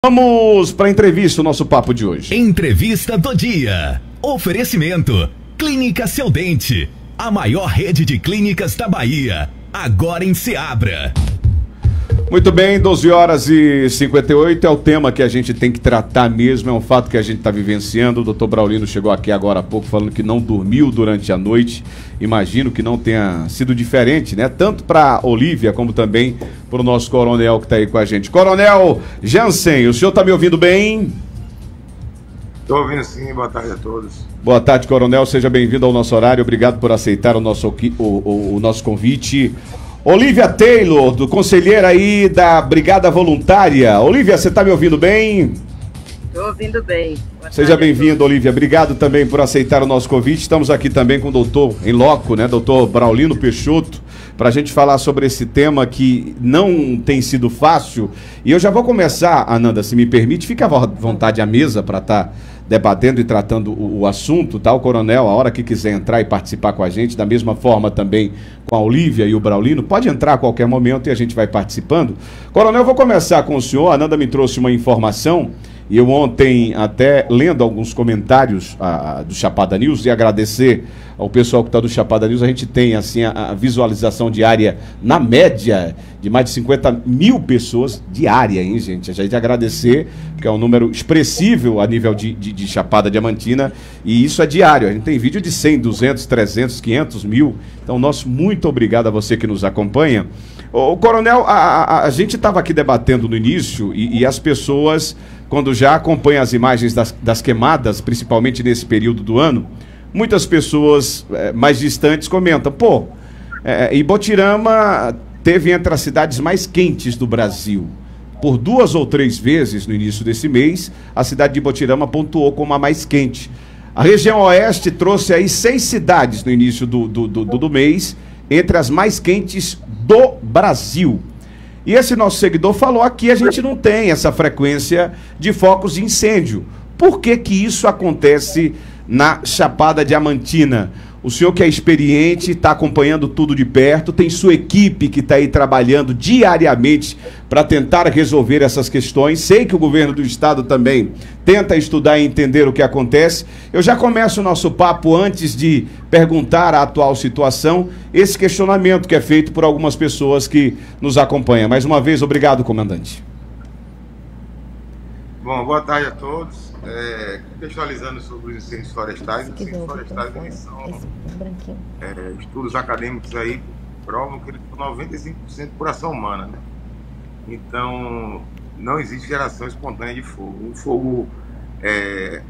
Vamos para a entrevista, o nosso papo de hoje. Entrevista do dia. Oferecimento: Clínica Seu Dente, a maior rede de clínicas da Bahia, agora em Ceabra. Muito bem, 12h58 é o tema que a gente tem que tratar mesmo, é um fato que a gente está vivenciando. O doutor Braulino chegou aqui agora há pouco falando que não dormiu durante a noite. Imagino que não tenha sido diferente, né? Tanto para Olívia como também para o nosso coronel que está aí com a gente. Coronel Jansen, o senhor está me ouvindo bem? Estou ouvindo sim, boa tarde a todos. Boa tarde, coronel, seja bem-vindo ao nosso horário, obrigado por aceitar o nosso convite. Olívia Taylor, conselheira aí da Brigada Voluntária. Olívia, você está me ouvindo bem? Estou ouvindo bem. Seja bem-vinda, Olívia. Obrigado também por aceitar o nosso convite. Estamos aqui também com o doutor em loco, né? Doutor Braulino Peixoto, para a gente falar sobre esse tema que não tem sido fácil. E eu já vou começar, Ananda, se me permite, fica à vontade à mesa para estar debatendo e tratando o assunto, tá? O coronel, a hora que quiser entrar e participar com a gente, da mesma forma também com a Olívia e o Braulino, pode entrar a qualquer momento e a gente vai participando. Coronel, vou começar com o senhor. A Ananda me trouxe uma informação e eu ontem, até lendo alguns comentários do Chapada News, e agradecer ao pessoal que está do Chapada News, a gente tem assim a visualização diária, na média, de mais de 50 mil pessoas diária, hein, gente? A gente agradecer, porque é um número expressivo a nível de Chapada Diamantina, e isso é diário. A gente tem vídeo de 100, 200, 300, 500 mil. Então, nosso muito obrigado a você que nos acompanha. Ô, coronel, a gente estava aqui debatendo no início, e as pessoas, quando já acompanham as imagens das queimadas, principalmente nesse período do ano, muitas pessoas mais distantes comentam, Ibotirama teve entre as cidades mais quentes do Brasil. Por 2 ou 3 vezes no início desse mês, a cidade de Ibotirama pontuou como a mais quente. A região oeste trouxe aí 6 cidades no início do mês, entre as mais quentes do Brasil. E esse nosso seguidor falou aqui, a gente não tem essa frequência de focos de incêndio. Por que que isso acontece na Chapada Diamantina? O senhor que é experiente, está acompanhando tudo de perto, tem sua equipe que está aí trabalhando diariamente para tentar resolver essas questões. Sei que o governo do estado também tenta estudar e entender o que acontece. Eu já começo o nosso papo antes de perguntar a atual situação, esse questionamento que é feito por algumas pessoas que nos acompanham. Mais uma vez, obrigado, comandante. Bom, boa tarde a todos. Contextualizando sobre os incêndios florestais, os incêndios florestais eles são estudos acadêmicos aí provam que eles são 95% por ação humana, né? Então não existe geração espontânea de fogo. O fogo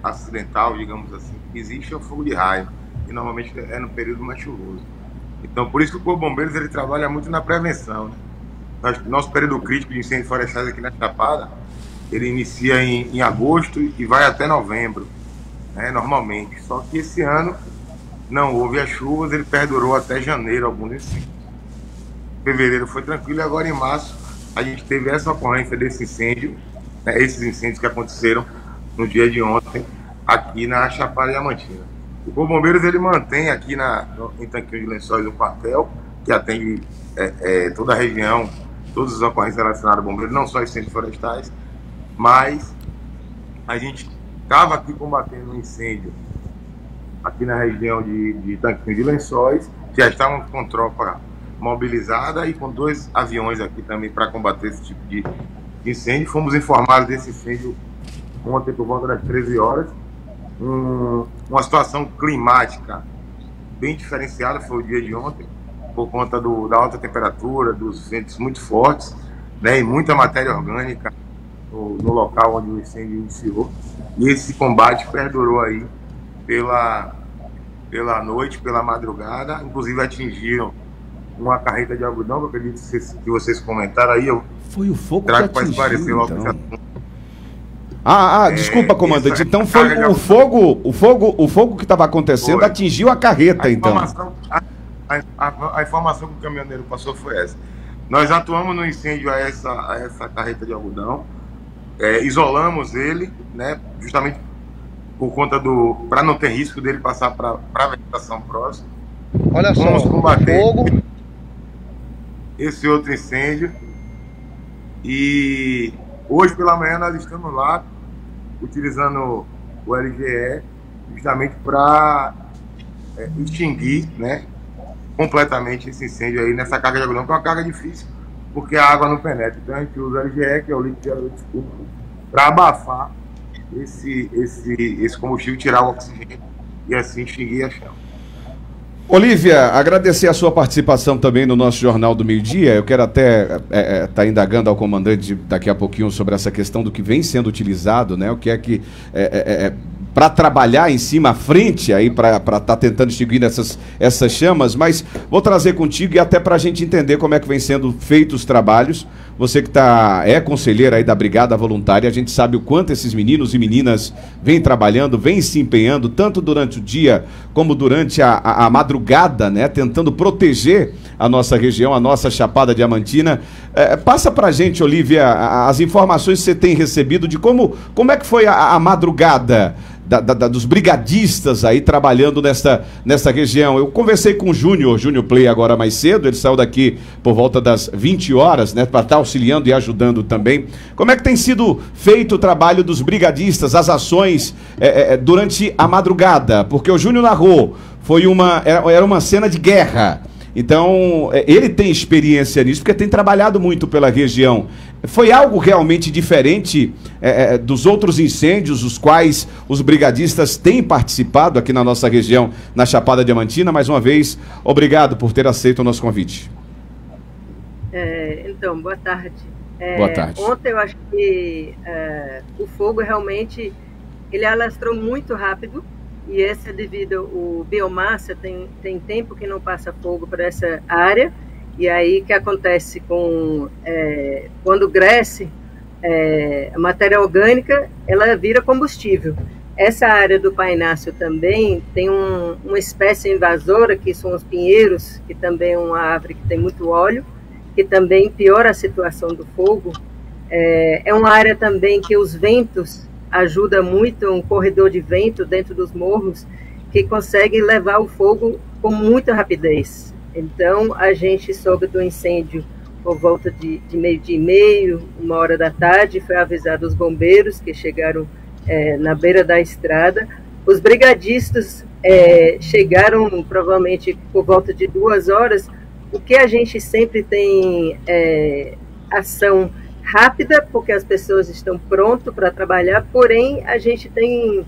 acidental, digamos assim, que existe é o fogo de raio, e normalmente é no período mais chuvoso. Então por isso que o Corpo de Bombeiros ele trabalha muito na prevenção, né? Nosso período crítico de incêndios florestais aqui na Chapada, ele inicia em agosto e vai até novembro, né, normalmente. Só que esse ano não houve as chuvas, ele perdurou até janeiro, alguns incêndios. Fevereiro foi tranquilo e agora em março a gente teve essa ocorrência desse incêndio, né, esses incêndios que aconteceram no dia de ontem aqui na Chapada Diamantina. O Corpo de Bombeiros ele mantém aqui em Tanquinho de Lençóis um quartel que atende toda a região, todas as ocorrências relacionadas a bombeiros, não só incêndios florestais, mas a gente estava aqui combatendo um incêndio aqui na região de Tanquinho de Lençóis, já estávamos com tropa mobilizada e com 2 aviões aqui também para combater esse tipo de incêndio. Fomos informados desse incêndio ontem por volta das 13 horas. Uma situação climática bem diferenciada foi o dia de ontem, por conta da alta temperatura, dos ventos muito fortes, né, e muita matéria orgânica no local onde o incêndio iniciou, e esse combate perdurou aí pela noite, pela madrugada, inclusive atingiram uma carreta de algodão, que eu acredito que vocês comentaram aí. Foi o fogo que atingiu, para esclarecer logo então. Desculpa, comandante, então foi o fogo que estava acontecendo, atingiu a carreta, então. A informação que o caminhoneiro passou foi essa. Nós atuamos no incêndio a essa carreta de algodão, isolamos ele, né, justamente por conta para não ter risco dele passar para a vegetação próxima. Olha só, vamos combater fogo. esse outro incêndio e Hoje pela manhã nós estamos lá utilizando o LGE justamente para extinguir, né, completamente esse incêndio aí nessa carga de algodão, que é uma carga difícil, porque a água não penetra. Então a gente usa o LGE, que é o líquido gerador de escudo, para abafar esse combustível, tirar o oxigênio e assim extinguir a chama. Olívia, agradecer a sua participação também no nosso Jornal do Meio-Dia. Eu quero até estar indagando ao comandante daqui a pouquinho sobre essa questão do que vem sendo utilizado, né? O que é que para trabalhar em cima, à frente, aí para estar tentando extinguir essas chamas, mas vou trazer contigo e até para a gente entender como é que vem sendo feitos os trabalhos. Você que é conselheira aí da Brigada Voluntária, a gente sabe o quanto esses meninos e meninas vêm trabalhando, vêm se empenhando, tanto durante o dia como durante a madrugada, né, tentando proteger a nossa região, a nossa Chapada Diamantina. Passa pra gente, Olívia, as informações que você tem recebido de como é que foi a madrugada dos brigadistas aí trabalhando nessa região. Eu conversei com o Júnior Play agora mais cedo, ele saiu daqui por volta das 20 horas, né, para estar auxiliando e ajudando também. Como é que tem sido feito o trabalho dos brigadistas, as ações durante a madrugada? Porque o Júnior narrou, era uma cena de guerra. Então, ele tem experiência nisso, porque tem trabalhado muito pela região. Foi algo realmente diferente dos outros incêndios, os quais os brigadistas têm participado aqui na nossa região, na Chapada Diamantina. Mais uma vez, obrigado por ter aceito o nosso convite. Então, boa tarde. Boa tarde. Ontem eu acho que o fogo realmente ele alastrou muito rápido. E esse é devido ao biomassa, tem tempo que não passa fogo para essa área, e aí que acontece quando cresce a matéria orgânica, ela vira combustível. Essa área do Painácio também tem uma espécie invasora, que são os pinheiros, que também é uma árvore que tem muito óleo, que também piora a situação do fogo. É uma área também que os ventos ajuda muito, um corredor de vento dentro dos morros que consegue levar o fogo com muita rapidez. Então, a gente soube do incêndio por volta de meio-dia e meio, 1h da tarde, foi avisado os bombeiros que chegaram na beira da estrada. Os brigadistas chegaram provavelmente por volta de 2 horas. O que a gente sempre tem ação rápida, porque as pessoas estão prontas para trabalhar, porém a gente tem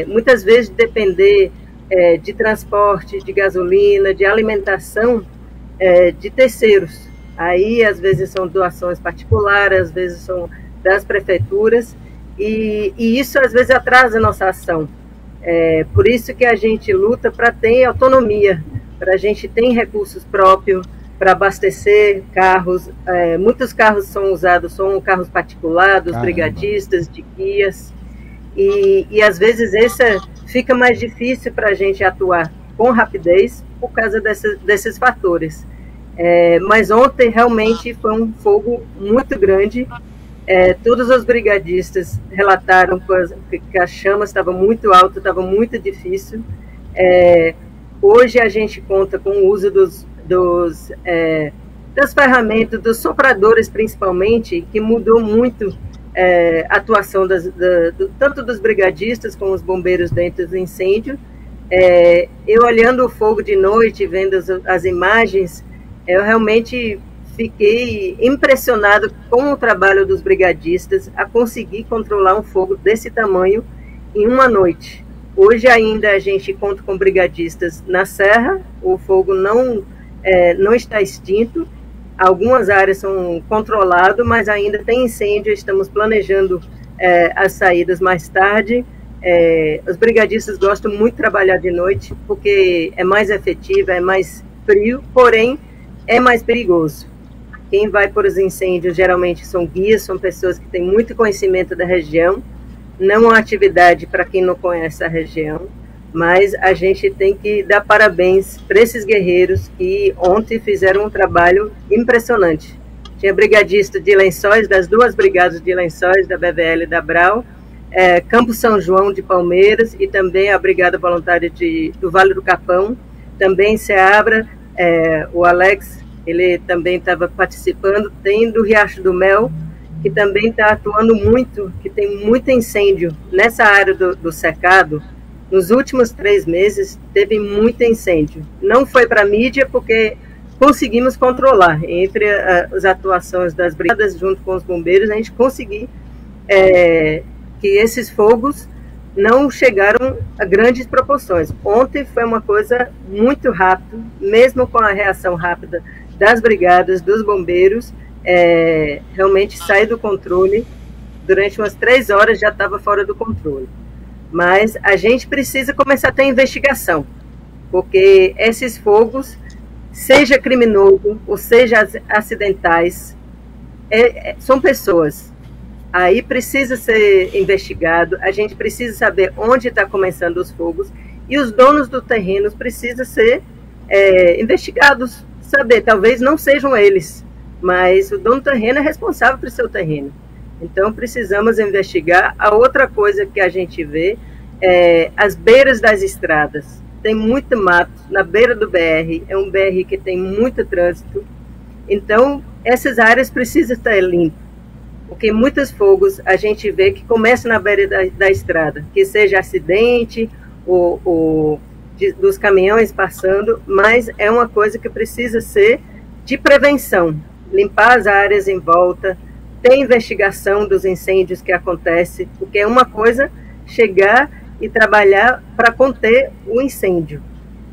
muitas vezes depender de transporte, de gasolina, de alimentação de terceiros. Aí às vezes são doações particulares, às vezes são das prefeituras, e isso às vezes atrasa a nossa ação. Por isso que a gente luta para ter autonomia, para a gente ter recursos próprios, para abastecer carros. Muitos carros são usados, são carros particulares, brigadistas, de guias, e às vezes fica mais difícil para a gente atuar com rapidez por causa desses fatores. Mas ontem realmente foi um fogo muito grande. Todos os brigadistas relataram que as chamas estavam muito altas, estava muito difícil. Hoje a gente conta com o uso das ferramentas, dos sopradores principalmente, que mudou muito a atuação tanto dos brigadistas como os bombeiros dentro do incêndio. Eu olhando o fogo de noite, vendo as imagens, eu realmente fiquei impressionado com o trabalho dos brigadistas a conseguir controlar um fogo desse tamanho em uma noite. Hoje ainda a gente conta com brigadistas na serra, o fogo não está extinto, algumas áreas são controladas, mas ainda tem incêndio, estamos planejando as saídas mais tarde. Os brigadistas gostam muito de trabalhar de noite, porque é mais efetivo, é mais frio, porém é mais perigoso. Quem vai por os incêndios geralmente são guias, são pessoas que têm muito conhecimento da região, não é uma atividade para quem não conhece a região, mas a gente tem que dar parabéns para esses guerreiros que ontem fizeram um trabalho impressionante. Tinha brigadista de Lençóis, das 2 brigadas de Lençóis, da BVL e da Brau, Campo São João de Palmeiras e também a Brigada Voluntária do Vale do Capão, também Seabra, o Alex, ele também estava participando, tem do Riacho do Mel, que também está atuando muito, que tem muito incêndio nessa área do cercado. Nos últimos 3 meses, teve muito incêndio. Não foi para a mídia, porque conseguimos controlar. Entre as atuações das brigadas, junto com os bombeiros, a gente conseguiu que esses fogos não chegaram a grandes proporções. Ontem foi uma coisa muito rápida, mesmo com a reação rápida das brigadas, dos bombeiros, realmente saiu do controle. Durante umas 3 horas já estava fora do controle. Mas a gente precisa começar a ter investigação, porque esses fogos, seja criminoso ou seja acidentais, são pessoas. Aí precisa ser investigado, a gente precisa saber onde está começando os fogos, e os donos do terreno precisam ser investigados, saber, talvez não sejam eles, mas o dono do terreno é responsável pelo seu terreno. Então precisamos investigar. A outra coisa que a gente vê as beiras das estradas. Tem muito mato na beira do BR, é um BR que tem muito trânsito, então essas áreas precisam estar limpas, porque muitos fogos a gente vê que começam na beira da estrada, que seja acidente dos caminhões passando, mas é uma coisa que precisa ser de prevenção, limpar as áreas em volta, ter investigação dos incêndios que acontecem, porque é uma coisa chegar e trabalhar para conter o incêndio.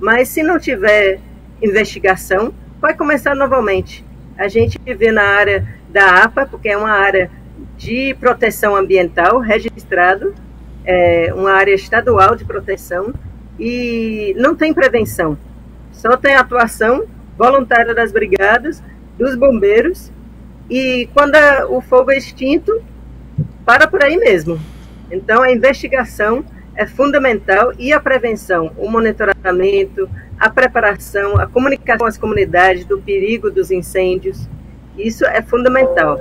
Mas se não tiver investigação, vai começar novamente. A gente vê na área da APA, porque é uma área de proteção ambiental registrado, uma área estadual de proteção, e não tem prevenção. Só tem atuação voluntária das brigadas, dos bombeiros, e quando o fogo é extinto, para por aí mesmo. Então a investigação é fundamental, e a prevenção, o monitoramento, a preparação, a comunicação com as comunidades do perigo dos incêndios, isso é fundamental.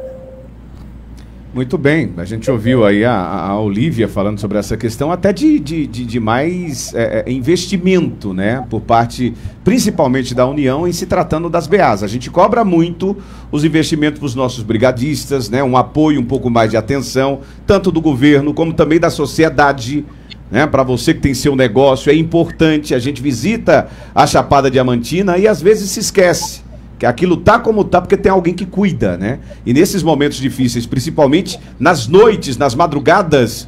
Muito bem, a gente ouviu aí a Olívia falando sobre essa questão até de mais investimento, né, por parte principalmente da União em se tratando das BAs. A gente cobra muito os investimentos para os nossos brigadistas, né, um apoio, um pouco mais de atenção, tanto do governo como também da sociedade, né, para você que tem seu negócio, é importante. A gente visita a Chapada Diamantina e às vezes se esquece que aquilo tá como tá porque tem alguém que cuida, né? E nesses momentos difíceis, principalmente nas noites, nas madrugadas,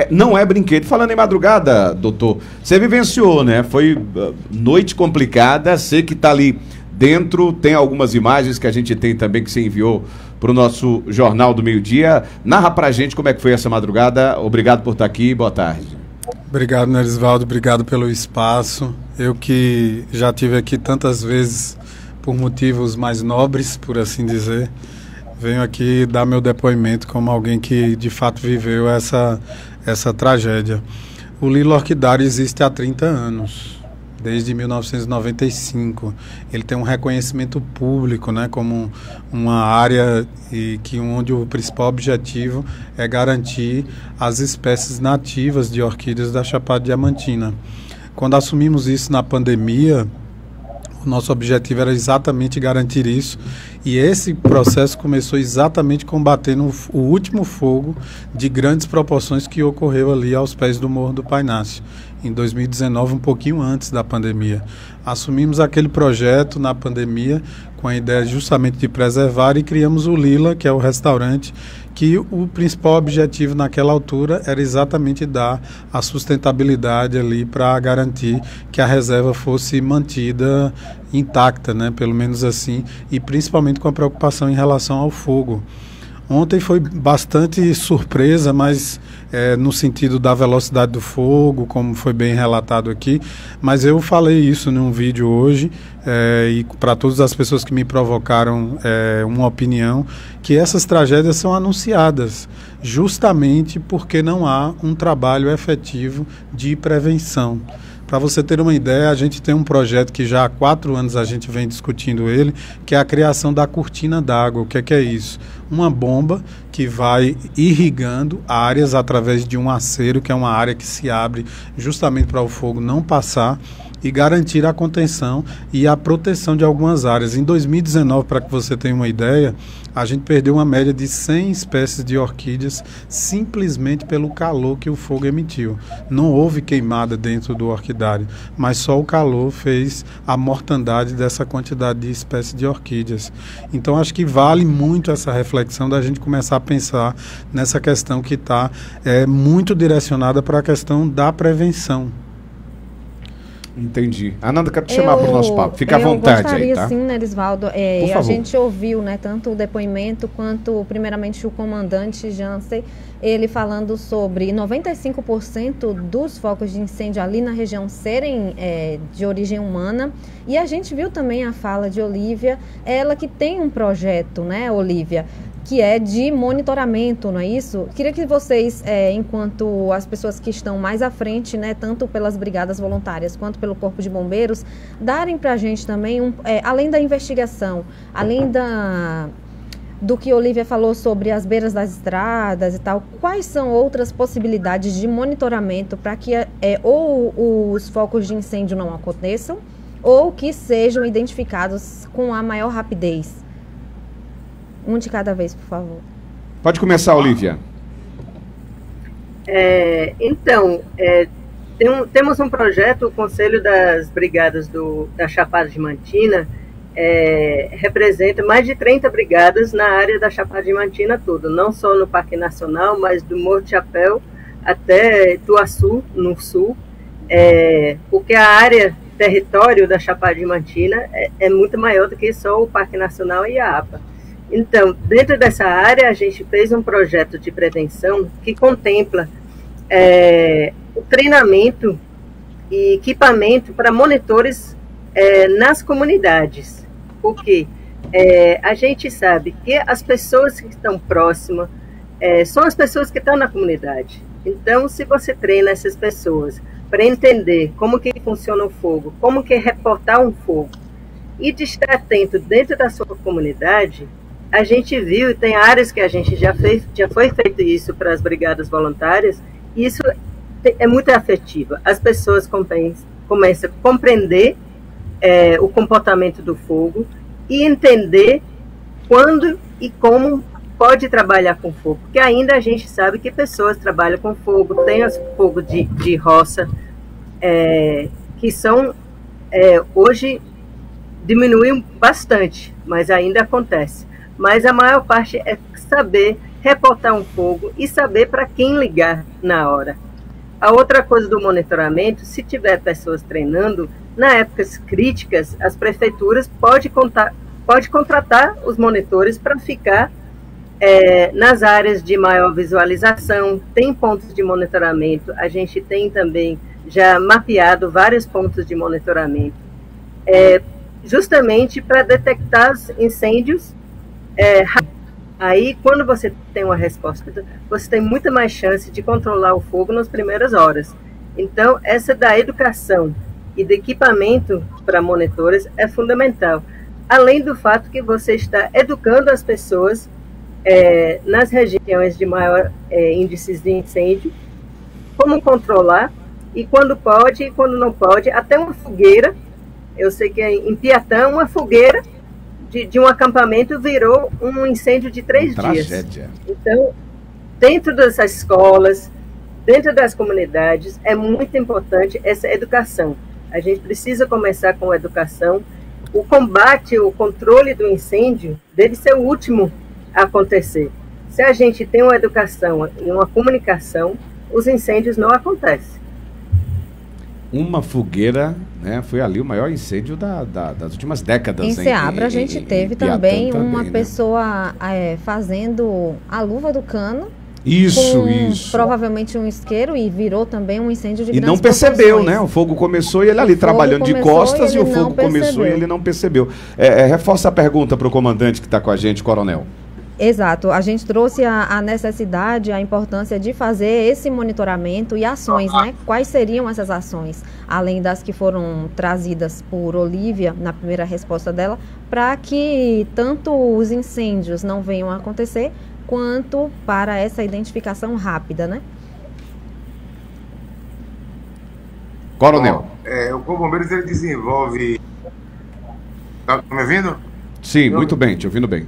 não é brinquedo. Falando em madrugada, doutor, você vivenciou, né? Foi noite complicada, sei que tá ali dentro, tem algumas imagens que a gente tem também que você enviou para o nosso Jornal do Meio-Dia. Narra pra gente como é que foi essa madrugada. Obrigado por estar aqui, boa tarde. Obrigado, Nerisvaldo, obrigado pelo espaço. Eu que já estive aqui tantas vezes por motivos mais nobres, por assim dizer, venho aqui dar meu depoimento como alguém que de fato viveu essa tragédia. O Lila Orquidário existe há 30 anos, desde 1995. Ele tem um reconhecimento público, né, como uma área onde o principal objetivo é garantir as espécies nativas de orquídeas da Chapada Diamantina. Quando assumimos isso na pandemia, o nosso objetivo era exatamente garantir isso, e esse processo começou exatamente combatendo o último fogo de grandes proporções que ocorreu ali aos pés do Morro do Painácio, em 2019, um pouquinho antes da pandemia. Assumimos aquele projeto na pandemia com a ideia justamente de preservar, e criamos o Lila, que é o restaurante, que o principal objetivo naquela altura era exatamente dar a sustentabilidade ali para garantir que a reserva fosse mantida intacta, né, pelo menos assim, e principalmente com a preocupação em relação ao fogo. Ontem foi bastante surpresa, mas no sentido da velocidade do fogo, como foi bem relatado aqui, mas eu falei isso num vídeo hoje, e para todas as pessoas que me provocaram uma opinião, que essas tragédias são anunciadas justamente porque não há um trabalho efetivo de prevenção. Para você ter uma ideia, a gente tem um projeto que já há 4 anos a gente vem discutindo ele, que é a criação da cortina d'água. O que é isso? Uma bomba que vai irrigando áreas através de um acero, que é uma área que se abre justamente para o fogo não passar. e garantir a contenção e a proteção de algumas áreas. Em 2019, para que você tenha uma ideia, a gente perdeu uma média de 100 espécies de orquídeas simplesmente pelo calor que o fogo emitiu. Não houve queimada dentro do orquidário, mas só o calor fez a mortandade dessa quantidade de espécies de orquídeas. Então acho que vale muito essa reflexão da gente começar a pensar nessa questão que está muito direcionada para a questão da prevenção. Entendi. Ananda, quero te chamar para o nosso papo. Fica à vontade aí, tá? Sim, né, Nerisvaldo? A gente ouviu, né, tanto o depoimento quanto, primeiramente, o comandante Jansen, ele falando sobre 95% dos focos de incêndio ali na região serem de origem humana. E a gente viu também a fala de Olívia, ela que tem um projeto, né, Olívia, que é de monitoramento, não é isso? Queria que vocês, enquanto as pessoas que estão mais à frente, né, tanto pelas brigadas voluntárias quanto pelo Corpo de Bombeiros, darem para a gente também, além da investigação, além do que Olívia falou sobre as beiras das estradas e tal, quais são outras possibilidades de monitoramento para que ou os focos de incêndio não aconteçam, ou que sejam identificados com a maior rapidez? Um de cada vez, por favor. Pode começar, Olívia. Temos um projeto, o Conselho das Brigadas da Chapada Diamantina representa mais de 30 brigadas na área da Chapada Diamantina toda, não só no Parque Nacional, mas do Morro de Chapéu até Ituaçu, no sul, porque a área, território da Chapada Diamantina é muito maior do que só o Parque Nacional e a APA. Então, dentro dessa área, a gente fez um projeto de prevenção que contempla o treinamento e equipamento para monitores nas comunidades. Porque a gente sabe que as pessoas que estão próximas são as pessoas que estão na comunidade. Então, se você treina essas pessoas para entender como que funciona o fogo, como que é reportar um fogo, e de estar atento dentro da sua comunidade, a gente viu, e tem áreas que a gente já foi feito isso para as brigadas voluntárias, e isso é muito afetivo. As pessoas começam a compreender o comportamento do fogo e entender quando e como pode trabalhar com fogo. Porque ainda a gente sabe que pessoas trabalham com fogo, tem os fogos de roça, que são, hoje, diminuem bastante, mas ainda acontece. Mas a maior parte é saber reportar um fogo e saber para quem ligar na hora. A outra coisa do monitoramento, se tiver pessoas treinando, na épocas críticas, as prefeituras podem contratar os monitores para ficar nas áreas de maior visualização. Tem pontos de monitoramento, a gente tem também já mapeado vários pontos de monitoramento, justamente para detectar os incêndios. Aí, quando você tem uma resposta, você tem muita mais chance de controlar o fogo nas primeiras horas. Então, essa da educação e do equipamento para monitores é fundamental. Além do fato que você está educando as pessoas nas regiões de maior índices de incêndio, como controlar, e quando pode e quando não pode, até uma fogueira. Eu sei que em Piatã, uma fogueira de um acampamento virou um incêndio de 3 dias. Tragédia. Então, dentro dessas escolas, dentro das comunidades, é muito importante essa educação. A gente precisa começar com a educação. O combate, o controle do incêndio deve ser o último a acontecer. Se a gente tem uma educação e uma comunicação, os incêndios não acontecem. Uma fogueira, né, foi ali o maior incêndio das últimas décadas. Em Ceabra a gente teve também uma pessoa fazendo a luva do cano. Isso. Provavelmente um isqueiro, e virou também um incêndio de grandes proporções. E não percebeu, né? O fogo começou e ele ali trabalhando de costas, e o fogo começou e ele não percebeu. Reforça a pergunta para o comandante que está com a gente, coronel. Exato, a gente trouxe a necessidade, a importância de fazer esse monitoramento e ações, né? Quais seriam essas ações, além das que foram trazidas por Olívia na primeira resposta dela, para que tanto os incêndios não venham a acontecer, quanto para essa identificação rápida, né? Coronel. o Corpo de Bombeiros, ele desenvolve... Tá me ouvindo? Sim, muito bem, te ouvindo bem.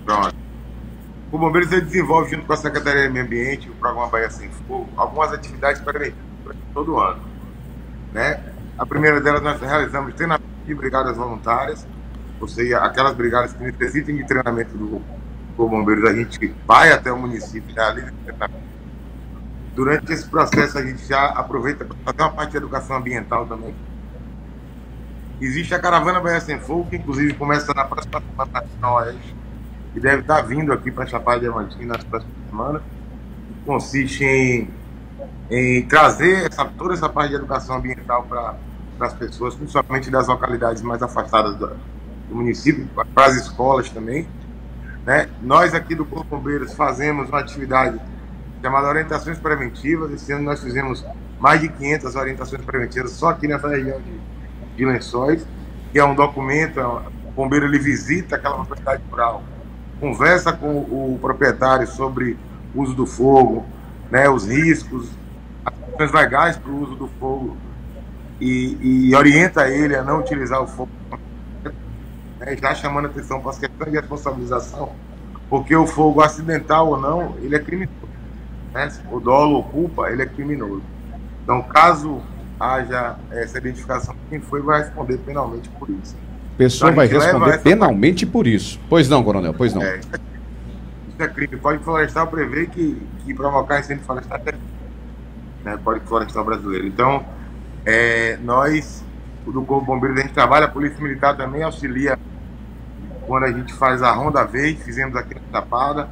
Pronto. O Corpo de Bombeiros, ele desenvolve, junto com a Secretaria de Meio Ambiente, o Programa Bahia Sem Fogo, algumas atividades preventivas todo ano, né? A primeira delas, nós realizamos treinamento de brigadas voluntárias, ou seja, aquelas brigadas que necessitam de treinamento do Corpo de Bombeiros, a gente vai até o município e realiza treinamento. Durante esse processo, a gente já aproveita para fazer uma parte de educação ambiental também. Existe a Caravana Bahia Sem Fogo, que inclusive começa na próxima semana na Oeste, e deve estar vindo aqui para Chapada Diamantina nas próximas semanas. Consiste em trazer toda essa parte de educação ambiental para as pessoas, principalmente das localidades mais afastadas do município, para as escolas também, né? Nós aqui do Corpo de Bombeiros fazemos uma atividade chamada Orientações Preventivas. Esse ano nós fizemos mais de 500 orientações preventivas só aqui nessa região de Lençóis, que é um documento. O bombeiro, ele visita aquela propriedade rural, conversa com o proprietário sobre o uso do fogo, né, os riscos, as questões legais para o uso do fogo, e orienta ele a não utilizar o fogo, né, já chamando atenção para as questões de responsabilização, porque o fogo, acidental ou não, ele é criminoso, né? O dolo ou culpa, ele é criminoso. Então, caso haja essa identificação de quem foi, vai responder penalmente por isso. A pessoa vai responder penalmente por isso. Pois não, coronel, pois não. Isso é crime. O Código Florestal prevê que provocar incêndio florestal é crime, né? O Código Florestal brasileiro. Então, nós, do Corpo de Bombeiros, a gente trabalha, a Polícia Militar também auxilia quando a gente faz a Ronda Verde. Fizemos aqui na Chapada,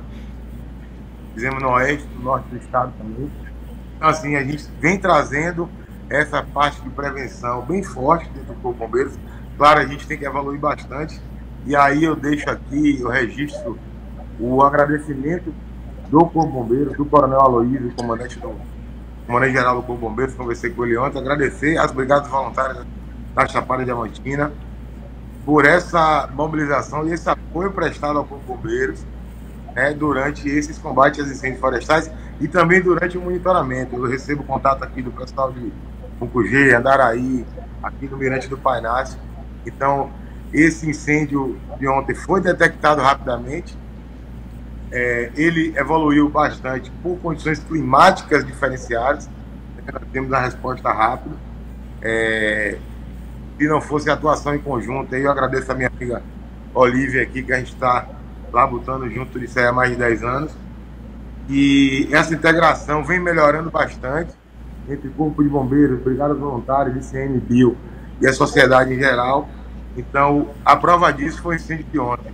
fizemos no Oeste, no Norte do Estado também. Então, assim, a gente vem trazendo essa parte de prevenção bem forte dentro do Corpo de Bombeiros. Claro, a gente tem que evoluir bastante, e aí eu deixo aqui, eu registro o agradecimento do Corpo de Bombeiros, do Coronel Aloysio, comandante-geral do Corpo de Bombeiros. Conversei com ele ontem, agradecer às brigadas voluntárias da Chapada Diamantina por essa mobilização e esse apoio prestado ao Corpo de Bombeiros, né, durante esses combates aos incêndios florestais e também durante o monitoramento. Eu recebo contato aqui do pessoal de Mucugê, Andaraí, aqui no Mirante do Painácio. Então, esse incêndio de ontem foi detectado rapidamente. Ele evoluiu bastante por condições climáticas diferenciadas. Nós temos a resposta rápida. Se não fosse a atuação em conjunto, eu agradeço a minha amiga Olívia aqui, que a gente está lá botando junto disso há mais de 10 anos. E essa integração vem melhorando bastante entre Corpo de Bombeiros, Brigadas Voluntárias, ICMBio e a sociedade em geral. Então, a prova disso foi o incêndio de ontem.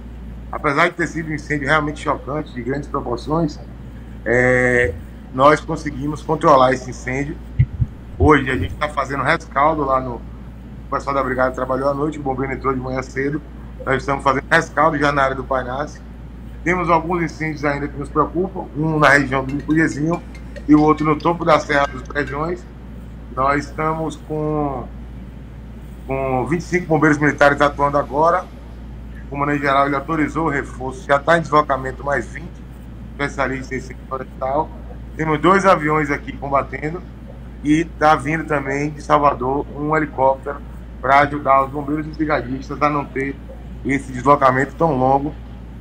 Apesar de ter sido um incêndio realmente chocante, de grandes proporções, nós conseguimos controlar esse incêndio. Hoje a gente está fazendo rescaldo lá no... O pessoal da Brigada trabalhou à noite, o bombeiro entrou de manhã cedo. Nós estamos fazendo rescaldo já na área do Painácio. Temos alguns incêndios ainda que nos preocupam, um na região do Mucugezinho e o outro no topo da Serra dos Brejões. Nós estamos com 25 bombeiros militares atuando agora. O comandante-geral, ele autorizou o reforço, já está em deslocamento mais 20 especialistas em incêndio florestal. Temos 2 aviões aqui combatendo e está vindo também de Salvador um helicóptero para ajudar os bombeiros e brigadistas a não ter esse deslocamento tão longo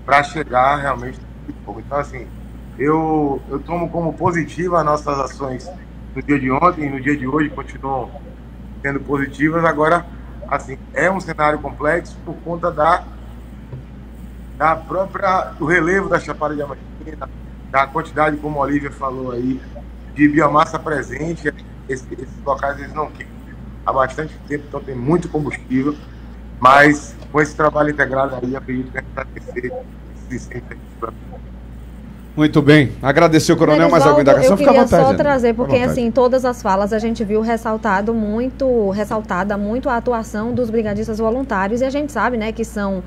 para chegar realmente no fogo. Então, assim, eu tomo como positiva as nossas ações no dia de ontem e no dia de hoje continuam sendo positivas. Agora, assim, é um cenário complexo por conta do relevo da Chapada Diamantina, da quantidade, como a Olívia falou aí, de biomassa presente. Esses locais, eles não queimam há bastante tempo, então tem muito combustível, mas com esse trabalho integrado aí, acredito que a gente vai crescer esse incêndio. Muito bem. Agradecer o coronel, mais alguma indagação? Fica à vontade. Eu queria só trazer, porque assim, em todas as falas a gente viu ressaltada muito a atuação dos brigadistas voluntários, e a gente sabe, né, que são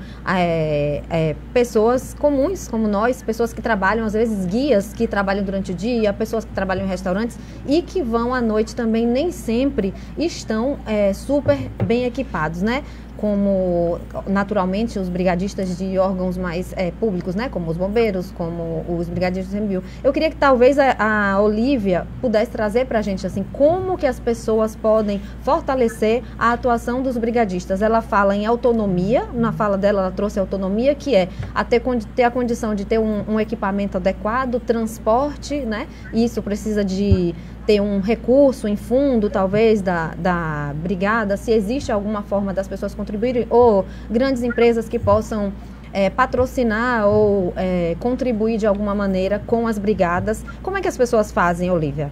pessoas comuns, como nós, pessoas que trabalham, às vezes guias que trabalham durante o dia, pessoas que trabalham em restaurantes e que vão à noite também, nem sempre estão super bem equipados, né? como naturalmente os brigadistas de órgãos mais públicos, né, como os bombeiros, como os brigadistas do ICMBio. Eu queria que talvez a Olívia pudesse trazer para a gente assim, como que as pessoas podem fortalecer a atuação dos brigadistas. Ela fala em autonomia, na fala dela ela trouxe autonomia, que é ter a condição de ter um equipamento adequado, transporte, né, isso precisa de ter um recurso em fundo, talvez, da brigada, se existe alguma forma das pessoas contribuírem, ou grandes empresas que possam patrocinar ou contribuir de alguma maneira com as brigadas. Como é que as pessoas fazem, Olívia?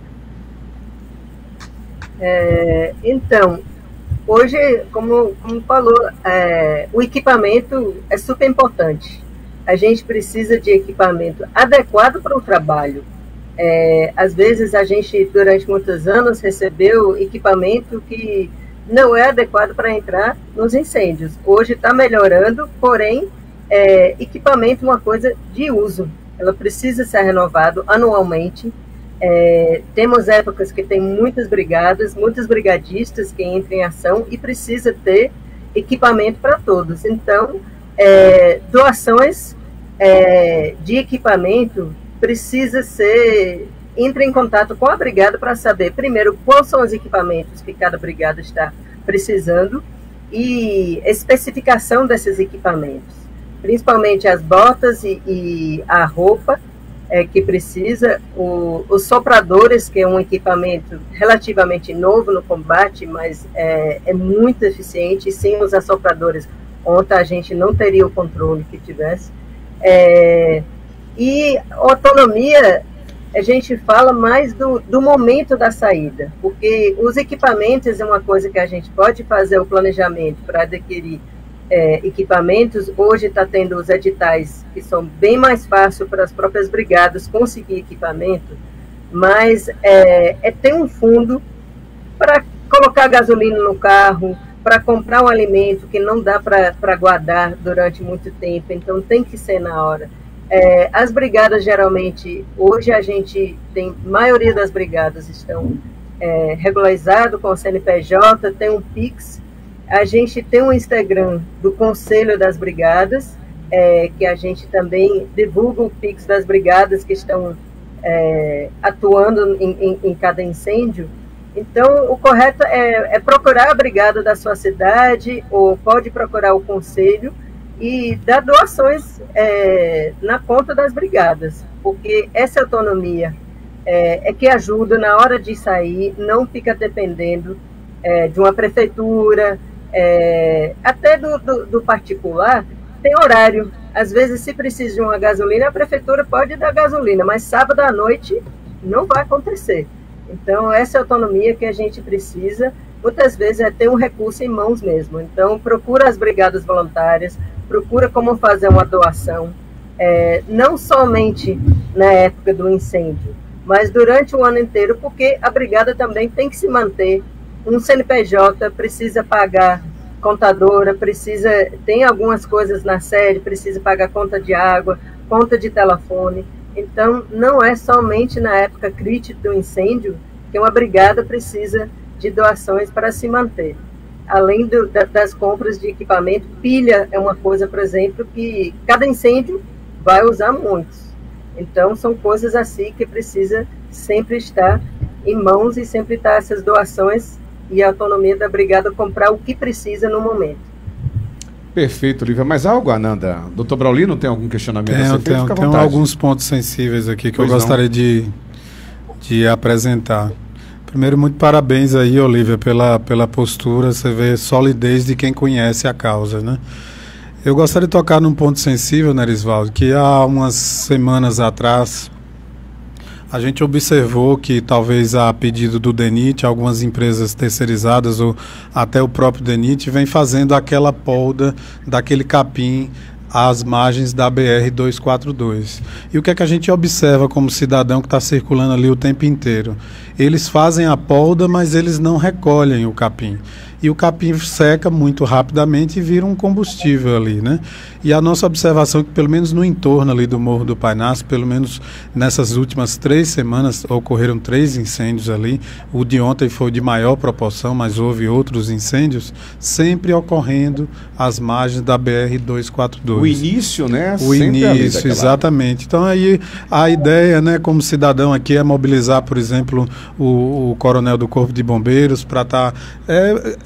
Então, hoje, como falou, o equipamento é super importante. A gente precisa de equipamento adequado para o trabalho. Às vezes a gente, durante muitos anos, recebeu equipamento que não é adequado para entrar nos incêndios. Hoje está melhorando, porém, equipamento é uma coisa de uso. Ela precisa ser renovado anualmente. Temos épocas que tem muitas brigadas, muitos brigadistas que entram em ação e precisa ter equipamento para todos. Então, doações de equipamento precisa entre em contato com a brigada para saber, primeiro, quais são os equipamentos que cada brigada está precisando e especificação desses equipamentos, principalmente as botas e a roupa que precisa, os sopradores, que é um equipamento relativamente novo no combate, mas é muito eficiente, e sem os assopradores, ontem a gente não teria o controle que tivesse. E autonomia, a gente fala mais do momento da saída, porque os equipamentos é uma coisa que a gente pode fazer o planejamento para adquirir equipamentos. Hoje está tendo os editais que são bem mais fáceis para as próprias brigadas conseguir equipamento, mas ter um fundo para colocar gasolina no carro, para comprar um alimento que não dá para guardar durante muito tempo, então tem que ser na hora. As brigadas, geralmente, hoje a gente tem, maioria das brigadas estão regularizadas com o CNPJ, tem um Pix, a gente tem um Instagram do Conselho das Brigadas, que a gente também divulga o Pix das brigadas que estão atuando em cada incêndio. Então, o correto é procurar a brigada da sua cidade, ou pode procurar o conselho, e dar doações na conta das brigadas, porque essa autonomia que ajuda na hora de sair, não fica dependendo de uma prefeitura, até do particular, tem horário. Às vezes, se precisa de uma gasolina, a prefeitura pode dar gasolina, mas sábado à noite não vai acontecer. Então, essa autonomia que a gente precisa, muitas vezes, ter um recurso em mãos mesmo. Então, procura as brigadas voluntárias, procura como fazer uma doação, não somente na época do incêndio, mas durante o ano inteiro, porque a brigada também tem que se manter. Um CNPJ precisa pagar contadora, tem algumas coisas na sede, precisa pagar conta de água, conta de telefone. Então, não é somente na época crítica do incêndio que uma brigada precisa de doações para se manter. Além das compras de equipamento, pilha é uma coisa, por exemplo, que cada incêndio vai usar muitos. Então, são coisas assim que precisa sempre estar em mãos e sempre estar essas doações e a autonomia da brigada comprar o que precisa no momento. Perfeito, Olívia. Mas algo, Ananda? Doutor Braulino, tem algum questionamento? Tem alguns pontos sensíveis aqui que eu gostaria de apresentar. Primeiro, muito parabéns aí, Olívia, pela postura. Você vê solidez de quem conhece a causa, né? Eu gostaria de tocar num ponto sensível, Nerisvaldo, que há umas semanas atrás a gente observou que talvez a pedido do DENIT, algumas empresas terceirizadas ou até o próprio DENIT vem fazendo aquela polda daquele capim às margens da BR-242. E o que é que a gente observa como cidadão que está circulando ali o tempo inteiro? Eles fazem a polda, mas eles não recolhem o capim. E o capim seca muito rapidamente e vira um combustível ali, né? E a nossa observação é que, pelo menos no entorno ali do Morro do Painácio, pelo menos nessas últimas 3 semanas, ocorreram 3 incêndios ali. O de ontem foi de maior proporção, mas houve outros incêndios, sempre ocorrendo às margens da BR-242. O início, né? O início, exatamente. Então aí a ideia, né, como cidadão aqui, é mobilizar, por exemplo, o coronel do Corpo de Bombeiros para estar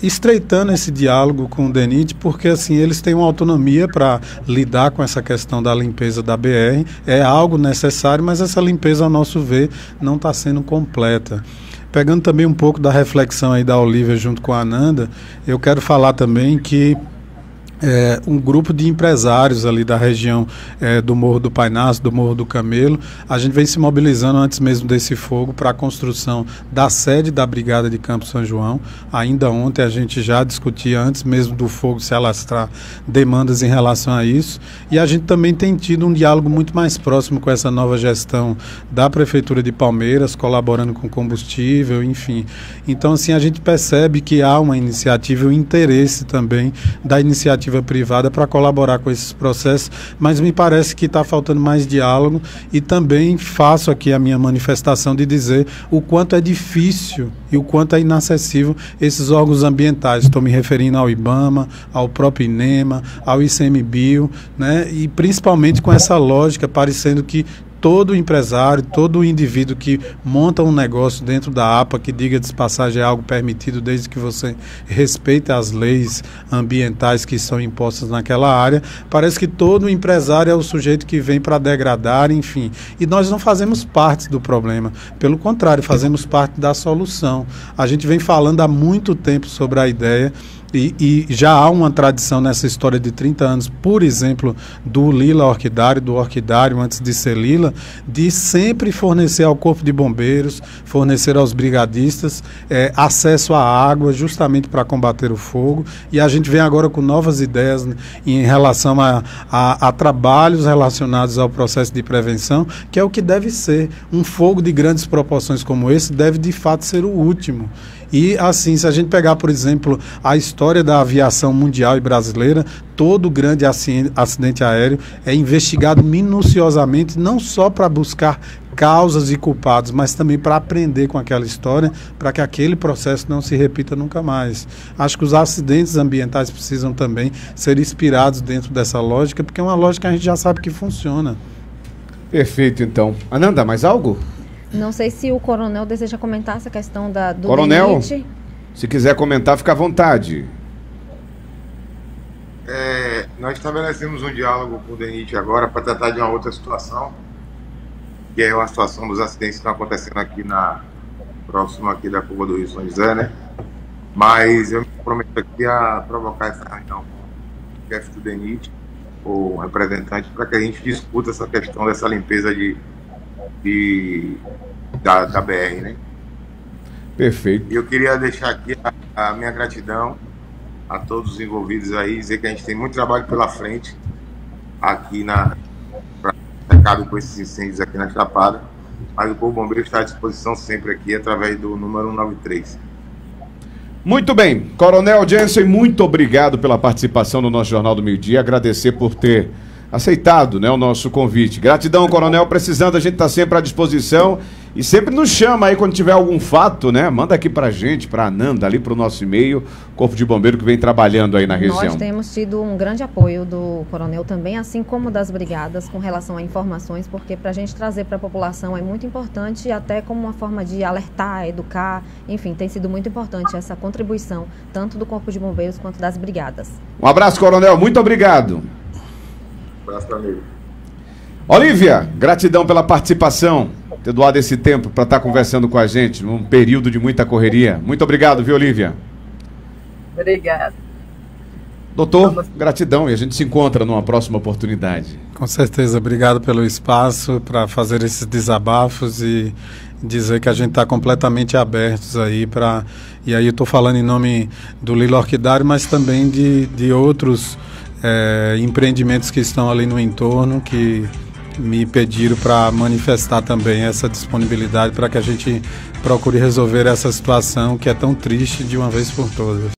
estreitando esse diálogo com o DENIT, porque assim eles têm uma autonomia para lidar com essa questão da limpeza da BR, é algo necessário, mas essa limpeza, ao nosso ver, não está sendo completa. Pegando também um pouco da reflexão aí da Olívia junto com a Ananda, eu quero falar também que um grupo de empresários ali da região do Morro do Painácio, do Morro do Camelo, a gente vem se mobilizando antes mesmo desse fogo para a construção da sede da Brigada de Campo São João. Ainda ontem a gente já discutia, antes mesmo do fogo se alastrar, demandas em relação a isso, e a gente também tem tido um diálogo muito mais próximo com essa nova gestão da Prefeitura de Palmeiras, colaborando com combustível, enfim. Então assim, a gente percebe que há uma iniciativa e um interesse também da iniciativa privada para colaborar com esses processos, mas me parece que está faltando mais diálogo, e também faço aqui a minha manifestação de dizer o quanto é difícil e o quanto é inacessível esses órgãos ambientais. Estou me referindo ao IBAMA, ao próprio INEMA, ao ICMBio, né? E principalmente com essa lógica, parecendo que todo empresário, todo indivíduo que monta um negócio dentro da APA, que diga de passagem é algo permitido desde que você respeite as leis ambientais que são impostas naquela área, parece que todo empresário é o sujeito que vem para degradar, enfim. E nós não fazemos parte do problema, pelo contrário, fazemos parte da solução. A gente vem falando há muito tempo sobre a ideia, e já há uma tradição nessa história de 30 anos, por exemplo, do Lila Orquidário, do Orquidário antes de ser Lila, de sempre fornecer ao Corpo de Bombeiros, fornecer aos brigadistas acesso à água, justamente para combater o fogo. E a gente vem agora com novas ideias, né, em relação a trabalhos relacionados ao processo de prevenção, que é o que deve ser. Um fogo de grandes proporções como esse deve de fato ser o último. E assim, se a gente pegar, por exemplo, a história da aviação mundial e brasileira, todo grande acidente aéreo é investigado minuciosamente, não só para buscar causas e culpados, mas também para aprender com aquela história, para que aquele processo não se repita nunca mais. Acho que os acidentes ambientais precisam também ser inspirados dentro dessa lógica, porque é uma lógica que a gente já sabe que funciona. Perfeito, então. Ananda, mais algo? Não sei se o coronel deseja comentar essa questão do Coronel, DENIT. Se quiser comentar, fica à vontade. Nós estabelecemos um diálogo com o DENIT agora para tratar de uma outra situação, que é uma situação dos acidentes que estão acontecendo aqui próximo aqui da curva do Rio São José, né? Mas eu me comprometo aqui a provocar essa reunião com o chefe do DENIT, o representante, para que a gente discuta essa questão dessa limpeza da BR, né? Perfeito. E eu queria deixar aqui a minha gratidão a todos os envolvidos aí, dizer que a gente tem muito trabalho pela frente aqui mercado com esses incêndios aqui na Chapada, mas o Corpo Bombeiro está à disposição sempre aqui através do número 193. Muito bem, Coronel Jensen, muito obrigado pela participação no nosso Jornal do Meio-Dia, agradecer por ter aceitado, né, o nosso convite. Gratidão, Coronel, precisando, a gente está sempre à disposição e sempre nos chama aí quando tiver algum fato, né, manda aqui pra gente, pra Ananda, ali pro nosso e-mail, Corpo de Bombeiro que vem trabalhando aí na região. Nós temos tido um grande apoio do Coronel também, assim como das brigadas, com relação a informações, porque pra gente trazer para a população é muito importante, até como uma forma de alertar, educar, enfim, tem sido muito importante essa contribuição, tanto do Corpo de Bombeiros quanto das brigadas. Um abraço, Coronel, muito obrigado. Amigo. Olívia, gratidão pela participação, ter doado esse tempo para estar conversando com a gente num período de muita correria. Muito obrigado, viu, Olívia? Obrigado. Doutor, gratidão e a gente se encontra numa próxima oportunidade. Com certeza, obrigado pelo espaço para fazer esses desabafos e dizer que a gente está completamente abertos aí e aí eu estou falando em nome do Lila Orquidário, mas também de outros empreendimentos que estão ali no entorno, que me pediram para manifestar também essa disponibilidade para que a gente procure resolver essa situação que é tão triste de uma vez por todas.